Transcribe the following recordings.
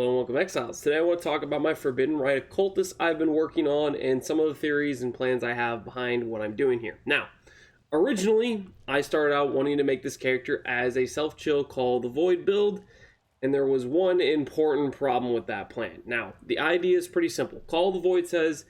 Hello and welcome, Exiles. Today I want to talk about my Forbidden Rite Occultist I've been working on and some of the theories and plans I have behind what I'm doing here. Now, originally, I started out wanting to make this character as a self-chill Call the Void build, and there was one important problem with that plan. Now, the idea is pretty simple. Call the Void says,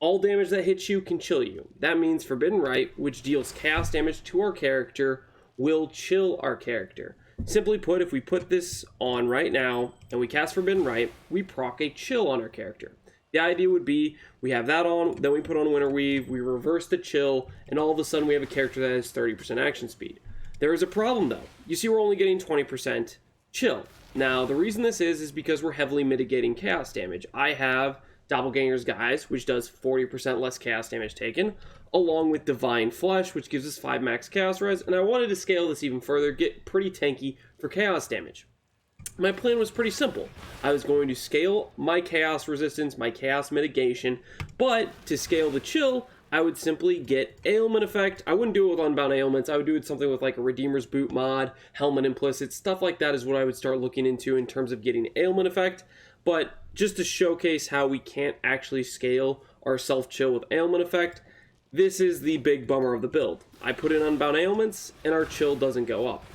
all damage that hits you can chill you. That means Forbidden Rite, which deals chaos damage to our character, will chill our character. Simply put, if we put this on right now and we cast Forbidden Rite, we proc a chill on our character. The idea would be we have that on, then we put on Winter Weave, we reverse the chill, and all of a sudden we have a character that has 30% action speed. There is a problem though. You see, we're only getting 20% chill. Now, the reason this is because we're heavily mitigating chaos damage. I have Doppleganger's Guise, which does 40% less chaos damage taken, along with Divine Flesh, which gives us 5 max chaos res, and I wanted to scale this even further, get pretty tanky for chaos damage. My plan was pretty simple. I was going to scale my chaos resistance, my chaos mitigation, but to scale the chill, I would simply get ailment effect. I wouldn't do it with unbound ailments. I would do it something with like a Redeemer's Boot mod, helmet implicit, stuff like that is what I would start looking into in terms of getting ailment effect. But just to showcase how we can't actually scale our self-chill with ailment effect, this is the big bummer of the build. I put in unbound ailments and our chill doesn't go up.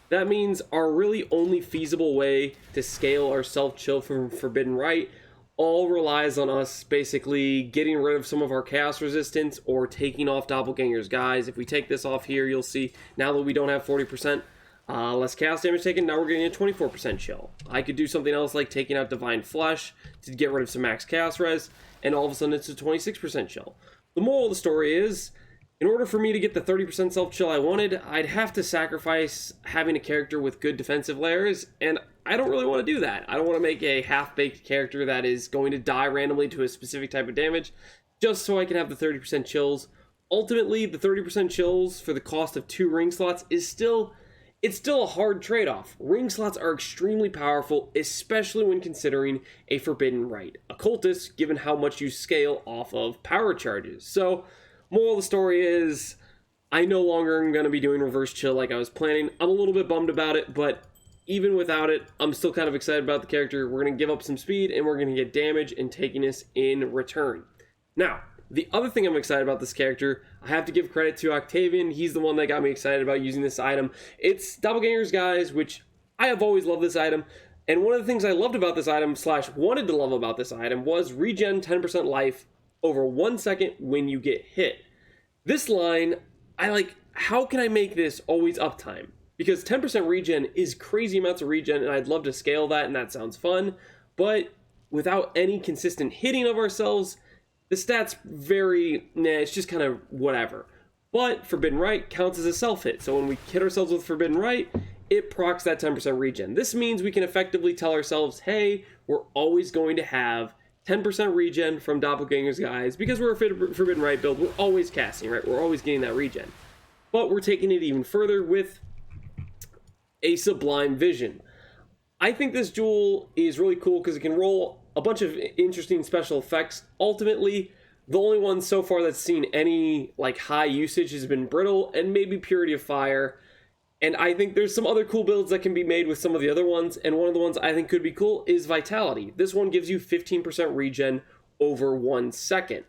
That means our really only feasible way to scale our self-chill from Forbidden Rite all relies on us basically getting rid of some of our chaos resistance or taking off Doppelganger's Guise. If we take this off here, you'll see now that we don't have 40% less chaos damage taken, now we're getting a 24% chill. I could do something else like taking out Divine Flesh to get rid of some max chaos res, and all of a sudden it's a 26% chill. The moral of the story is, in order for me to get the 30% self-chill I wanted, I'd have to sacrifice having a character with good defensive layers, and I don't really want to do that. I don't want to make a half-baked character that is going to die randomly to a specific type of damage, just so I can have the 30% chills. Ultimately, the 30% chills for the cost of 2 ring slots is still a hard trade-off. Ring slots are extremely powerful, especially when considering a Forbidden Rite Occultist, given how much you scale off of power charges. So, moral of the story is, I no longer am going to be doing reverse chill like I was planning. I'm a little bit bummed about it, but even without it, I'm still kind of excited about the character. We're going to give up some speed, and we're going to get damage and tankiness in return. Now, the other thing I'm excited about this character, I have to give credit to Octavian. He's the one that got me excited about using this item. It's Doppelganger's Guise, which I have always loved this item. And one of the things I loved about this item, / wanted to love about this item, was regen 10% life over 1 second when you get hit. This line, I like, how can I make this always uptime? Because 10% regen is crazy amounts of regen, and I'd love to scale that, and that sounds fun. But without any consistent hitting of ourselves, the stat's it's just kind of whatever. But Forbidden Rite counts as a self-hit, so when we hit ourselves with Forbidden Rite, it procs that 10% regen. This means we can effectively tell ourselves, hey, we're always going to have 10% regen from Doppelganger's Guise. Because we're a Forbidden Rite build, we're always casting, right? We're always getting that regen. But we're taking it even further with a Sublime Vision. I think this jewel is really cool because it can roll a bunch of interesting special effects. Ultimately, the only one so far that's seen any like high usage has been Brittle and maybe Purity of Fire. And I think there's some other cool builds that can be made with some of the other ones. And one of the ones I think could be cool is Vitality. This one gives you 15% regen over 1 second.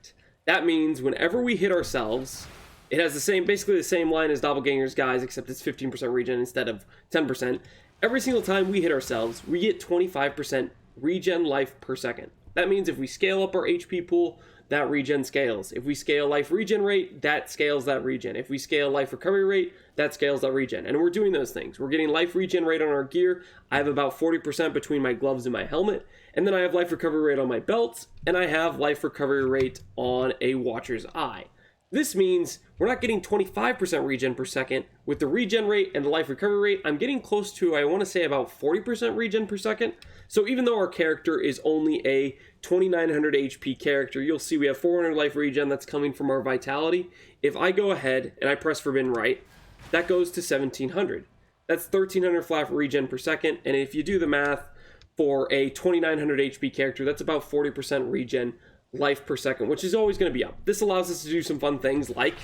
That means whenever we hit ourselves, it has basically the same line as Doppelganger's Guise, except it's 15% regen instead of 10%. Every single time we hit ourselves, we get 25% regen life per second. That means if we scale up our HP pool, that regen scales. If we scale life regen rate, that scales that regen. If we scale life recovery rate, that scales that regen. And we're doing those things. We're getting life regen rate on our gear. I have about 40% between my gloves and my helmet. And then I have life recovery rate on my belts. And I have life recovery rate on a Watcher's Eye. This means we're not getting 25% regen per second. With the regen rate and the life recovery rate, I'm getting close to, I want to say, about 40% regen per second. So even though our character is only a 2900 HP character, you'll see we have 400 life regen that's coming from our Vitality. If I go ahead and I press Forbidden Rite, that goes to 1700. That's 1300 flat regen per second. And if you do the math for a 2900 HP character, that's about 40% regen life per second, which is always going to be up. This allows us to do some fun things like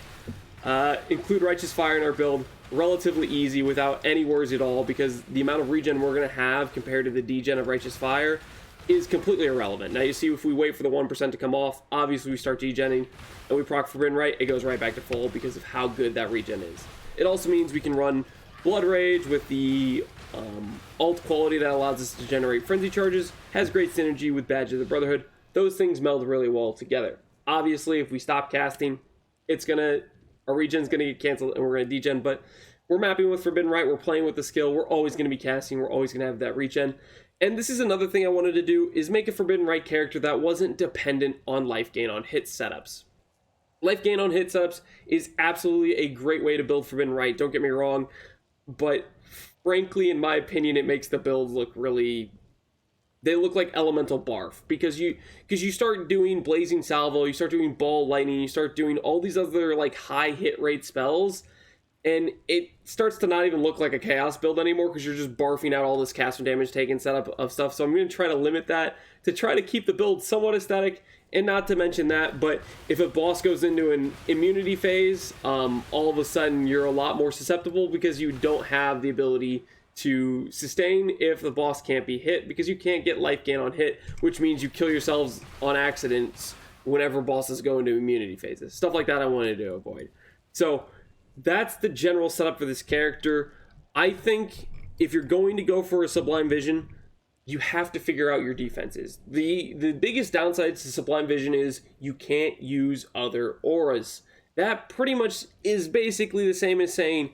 include Righteous Fire in our build, relatively easy without any worries at all, because the amount of regen we're going to have compared to the degen of Righteous Fire is completely irrelevant. Now you see, if we wait for the 1% to come off, obviously we start degenning and we proc Forbidden Rite, it goes right back to full because of how good that regen is. It also means we can run Blood Rage with the alt quality that allows us to generate frenzy charges, has great synergy with Badge of the Brotherhood. Those things meld really well together. Obviously, if we stop casting, our regen's gonna get canceled and we're gonna degen, but we're mapping with Forbidden Rite, we're playing with the skill, we're always gonna be casting, we're always gonna have that regen. And this is another thing I wanted to do, is make a Forbidden Rite character that wasn't dependent on life gain on hit setups. Life gain on hit setups is absolutely a great way to build Forbidden Rite, don't get me wrong, but frankly, in my opinion, it makes the builds look really... They look like elemental barf, because you start doing Blazing Salvo, you start doing Ball Lightning, you start doing all these other like high hit rate spells, and it starts to not even look like a chaos build anymore, because you're just barfing out all this cast from damage taken setup of stuff. So I'm going to try to limit that to try to keep the build somewhat aesthetic. And not to mention that, but if a boss goes into an immunity phase, all of a sudden you're a lot more susceptible, because you don't have the ability to sustain if the boss can't be hit, because you can't get life gain on hit, which means you kill yourselves on accidents whenever bosses go into immunity phases. Stuff like that I wanted to avoid. So that's the general setup for this character. I think if you're going to go for a Sublime Vision, you have to figure out your defenses. The biggest downside to Sublime Vision is you can't use other auras. That pretty much is basically the same as saying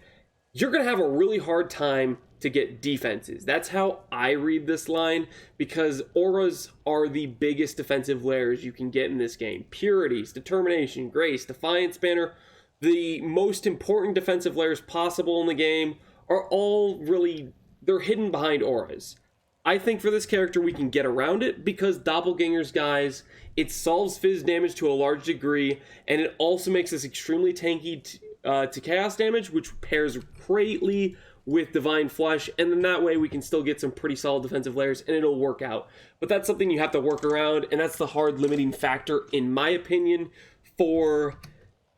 you're going to have a really hard time to get defenses. That's how I read this line, because auras are the biggest defensive layers you can get in this game. Purities, Determination, Grace, Defiance Banner, the most important defensive layers possible in the game are all really, they're hidden behind auras. I think for this character we can get around it, because Doppelgangers, guys, it solves fizz damage to a large degree, and it also makes us extremely tanky to chaos damage, which pairs greatly with Divine Flesh, and then that way we can still get some pretty solid defensive layers, and it'll work out. But that's something you have to work around, and that's the hard limiting factor, in my opinion, for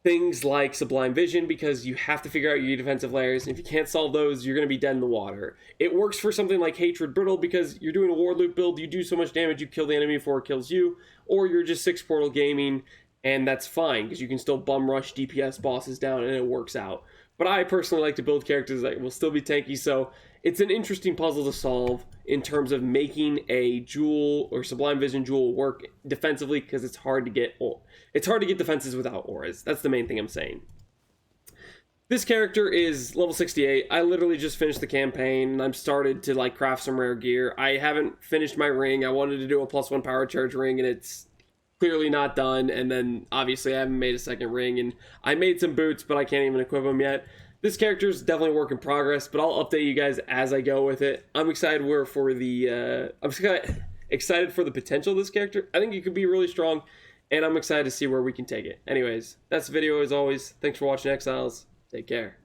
things like Sublime Vision, because you have to figure out your defensive layers, and if you can't solve those, you're going to be dead in the water. It works for something like Hatred Brittle, because you're doing a Ward Loop build, you do so much damage, you kill the enemy before it kills you, or you're just 6 Portal gaming, and that's fine, because you can still bum rush DPS bosses down, and it works out. But I personally like to build characters that will still be tanky, so it's an interesting puzzle to solve in terms of making a Jewel or Sublime Vision Jewel work defensively, because it's hard to get defenses without auras. That's the main thing I'm saying. This character is level 68. I literally just finished the campaign, and I'm started to like craft some rare gear. I haven't finished my ring. I wanted to do a +1 power charge ring, and it's clearly not done. And then obviously I haven't made a second ring, and I made some boots, but I can't even equip them yet. This character is definitely a work in progress, but I'll update you guys as I go with it. I'm excited for the potential of this character. I think it could be really strong, and I'm excited to see where we can take it. Anyways, that's the video as always. Thanks for watching, Exiles. Take care.